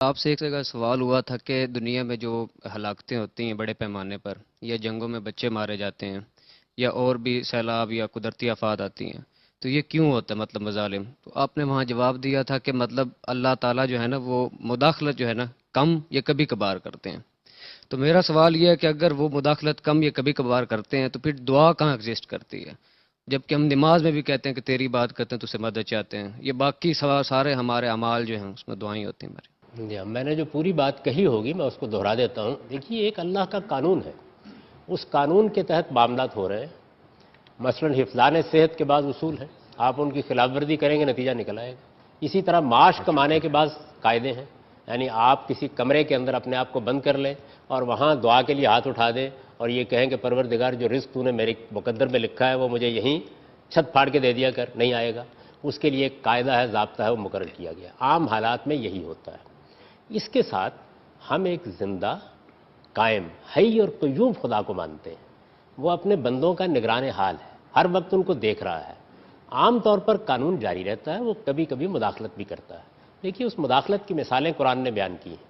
آپ سے ایک جگہ سوال ہوا تھا کہ دنیا میں جو ہلاکتیں ہوتی ہیں بڑے پیمانے پر، یا جنگوں میں بچے مارے جاتے ہیں، یا اور بھی سیلاب یا قدرتی آفات آتی ہیں، تو یہ کیوں ہوتا ہے؟ مطلب مظالم، تو آپ نے وہاں جواب دیا تھا کہ مطلب اللہ تعالیٰ جو ہے نا وہ مداخلت جو ہے نا کم یا کبھی کبھار کرتے ہیں۔ تو میرا سوال یہ ہے کہ اگر وہ مداخلت کم یا کبھی کبھار کرتے ہیں تو پھر دعا کہاں ایگزسٹ کرتی ہے؟ جبکہ ہم نماز میں بھی کہتے ہیں کہ تیری بات کرتے ہیں تو سے مدد چاہتے ہیں، یہ باقی سارے ہمارے اعمال جو ہیں اس میں دعائیں ہوتی ہیں ہماری۔ جی ہاں، میں نے جو پوری بات کہی ہوگی میں اس کو دہرا دیتا ہوں۔ دیکھیے، ایک اللہ کا قانون ہے، اس قانون کے تحت معاملات ہو رہے ہیں۔ مثلا حفظان صحت کے بعض اصول ہیں، آپ ان کی خلاف ورزی کریں گے نتیجہ نکل آئے گا۔ اسی طرح معاش کمانے کے بعض قاعدے ہیں، یعنی آپ کسی کمرے کے اندر اپنے آپ کو بند کر لیں اور وہاں دعا کے لیے ہاتھ اٹھا دیں اور یہ کہیں کہ پروردگار جو رزق تو نے میرے مقدر میں لکھا ہے وہ مجھے یہیں چھت پھاڑ کے دے دیا کر، نہیں آئے گا۔ اس کے لیے ایک قاعدہ ہے، ضابطہ ہے، وہ مقرر کیا گیا۔ عام حالات میں یہی ہوتا ہے۔ اس کے ساتھ ہم ایک زندہ، قائم، حی اور قیوم خدا کو مانتے ہیں۔ وہ اپنے بندوں کا نگران حال ہے، ہر وقت ان کو دیکھ رہا ہے۔ عام طور پر قانون جاری رہتا ہے، وہ کبھی کبھی مداخلت بھی کرتا ہے۔ دیکھیے، اس مداخلت کی مثالیں قرآن نے بیان کی ہیں۔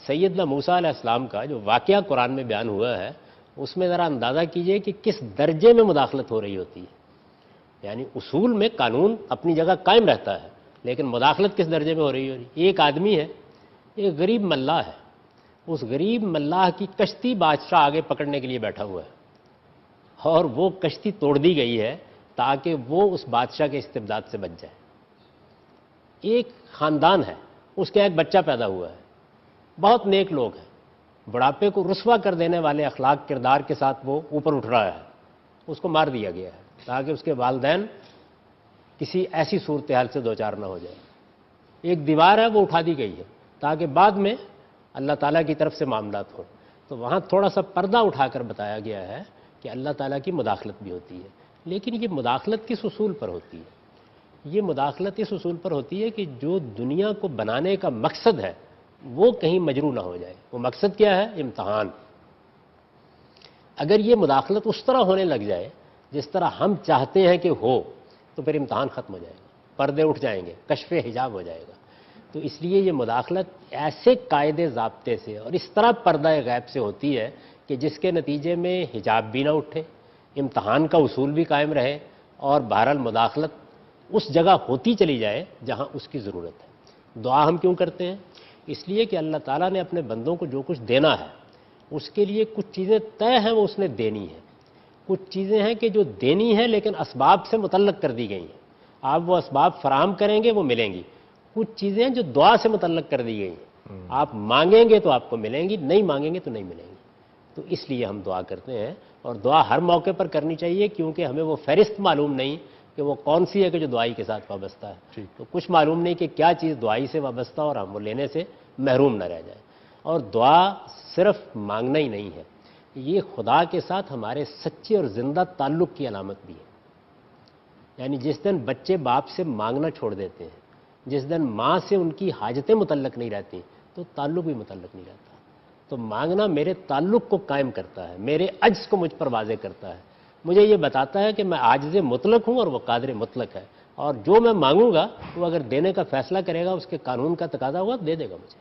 سیدنا موسیٰ علیہ السلام کا جو واقعہ قرآن میں بیان ہوا ہے، اس میں ذرا اندازہ کیجئے کہ کس درجے میں مداخلت ہو رہی ہوتی ہے۔ یعنی اصول میں قانون اپنی جگہ قائم رہتا ہے، لیکن مداخلت کس درجے میں ہو رہی ہے؟ ایک آدمی ہے، ایک غریب ملاح ہے، اس غریب ملاح کی کشتی بادشاہ آگے پکڑنے کے لیے بیٹھا ہوا ہے، اور وہ کشتی توڑ دی گئی ہے تاکہ وہ اس بادشاہ کے استبداد سے بچ جائے۔ ایک خاندان ہے، اس کا ایک بچہ پیدا ہوا ہے، بہت نیک لوگ ہیں، بڑھاپے کو رسوا کر دینے والے اخلاق کردار کے ساتھ وہ اوپر اٹھ رہا ہے، اس کو مار دیا گیا ہے تاکہ اس کے والدین کسی ایسی صورتحال سے دوچار نہ ہو جائے۔ ایک دیوار ہے، وہ اٹھا دی گئی ہے تاکہ بعد میں اللہ تعالیٰ کی طرف سے معاملات ہوں۔ تو وہاں تھوڑا سا پردہ اٹھا کر بتایا گیا ہے کہ اللہ تعالیٰ کی مداخلت بھی ہوتی ہے، لیکن یہ مداخلت کس اصول پر ہوتی ہے؟ یہ مداخلت اس اصول پر ہوتی ہے کہ جو دنیا کو بنانے کا مقصد ہے وہ کہیں مجروح نہ ہو جائے۔ وہ مقصد کیا ہے؟ امتحان۔ اگر یہ مداخلت اس طرح ہونے لگ جائے جس طرح ہم چاہتے ہیں کہ ہو، تو پھر امتحان ختم ہو جائے گا، پردے اٹھ جائیں گے، کشف حجاب ہو جائے گا۔ تو اس لیے یہ مداخلت ایسے قاعدے ضابطے سے اور اس طرح پردہ غیب سے ہوتی ہے کہ جس کے نتیجے میں حجاب بھی نہ اٹھے، امتحان کا اصول بھی قائم رہے، اور بہرحال مداخلت اس جگہ ہوتی چلی جائے جہاں اس کی ضرورت ہے۔ دعا ہم کیوں کرتے ہیں؟ اس لیے کہ اللہ تعالیٰ نے اپنے بندوں کو جو کچھ دینا ہے اس کے لیے کچھ چیزیں طے ہیں، وہ اس نے دینی ہے۔ کچھ چیزیں ہیں کہ جو دینی ہے لیکن اسباب سے متعلق کر دی گئی ہیں، آپ وہ اسباب فراہم کریں گے وہ ملیں گی۔ کچھ چیزیں جو دعا سے متعلق کر دی گئی ہیں، آپ مانگیں گے تو آپ کو ملیں گی، نہیں مانگیں گے تو نہیں ملیں گی۔ تو اس لیے ہم دعا کرتے ہیں، اور دعا ہر موقع پر کرنی چاہیے، کیونکہ ہمیں وہ فہرست معلوم نہیں کہ وہ کون سی ہے کہ جو دعائی کے ساتھ وابستہ ہے۔ تو کچھ معلوم نہیں کہ کیا چیز دعائی سے وابستہ اور ہم وہ لینے سے محروم نہ رہ جائیں۔ اور دعا صرف مانگنا ہی نہیں ہے، یہ خدا کے ساتھ ہمارے سچے اور زندہ تعلق کی علامت بھی ہے۔ یعنی جس دن بچے باپ سے مانگنا چھوڑ دیتے ہیں، جس دن ماں سے ان کی حاجتیں متعلق نہیں رہتی، تو تعلق بھی متعلق نہیں رہتا۔ تو مانگنا میرے تعلق کو قائم کرتا ہے، میرے عجز کو مجھ پر واضح کرتا ہے، مجھے یہ بتاتا ہے کہ میں عاجز مطلق ہوں اور وہ قادر مطلق ہے، اور جو میں مانگوں گا وہ اگر دینے کا فیصلہ کرے گا، اس کے قانون کا تقاضا ہوگا، دے دے گا مجھے۔